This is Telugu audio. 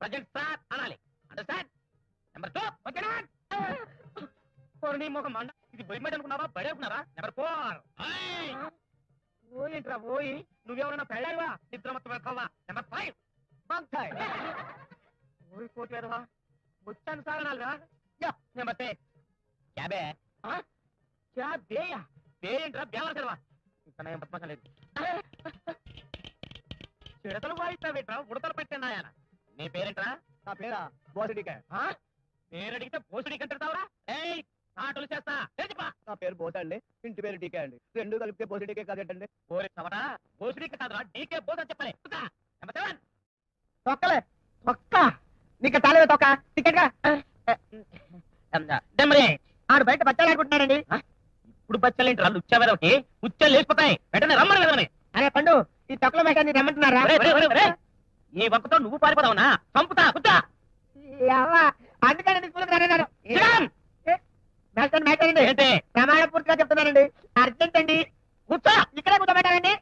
ప్రజెంట్ సార్ అనాలి. అండర్స్టాండ్? నెంబర్ 2 ఓకేనా? నీ ముఖం మండ. ఇది బొయ్యి అనుకున్నావా బడి అనుకున్నారా? నెంబర్ 4 ఓయింట్రా ఓయి. నువ్వేమన్నా పెళ్ళావా? నిద్ర మొత్తం వెళ్తావా? నెంబర్ 5 బంకాయ్ ఓయి కోట్లేదవా. వచ్చాను సార్ అనాలిగా. నెంబర్ 6 క్యాబే. క్యాబేయా? పేరేంట్రా బేవరసలవా? ఇంకా నేను బతకలేదు. చిడతలు వాయిస్తావేట్రా? ఉడతలు పెట్టాయన. నీ పేరేంట్రా? నా పేరా బోసడికాయ. పేరడిగితే పోసుడి కంటావురా? ఏయ్ ఆటలు చేస్తా. నా పేరు బోస అండి, ఇంటి పేరు టీకే అండి. రెండు కలిపితే బోసడికే కాదండి. ఓరి చవట పోసుడికి కాదురా డీకే బోస్ అని చెప్పలే. నెంబర్ 7 తొక్కలే తొక్క. నీకు తాళవే తొక్క. టికెట్ గా ఆడు బయట బచ్చాలు ఆడుకుంటున్నాడండి. ఇప్పుడు బచ్చలేంట్రా లుచ్చావేదోటి? ఉచ్చలు లేచిపోతాయి. వెంటనే రమ్మని కదమని. అరే పండు, ఈ తొక్కల మేషాన్ని రమ్మంటున్నారా? ఈ వంకతో నువ్వు పారిపోదావునా? చంపుతా కుచ్చా. అందుకని స్కూల్కి రానన్నారు. మేషాన్ని మేషానండి ఏంటి ప్రమాణ పూర్తిగా చెప్తున్నానండి. అర్జెంట్ అండి. కూర్చో. ఇక్కడే కూర్చోబెట్టాలండి.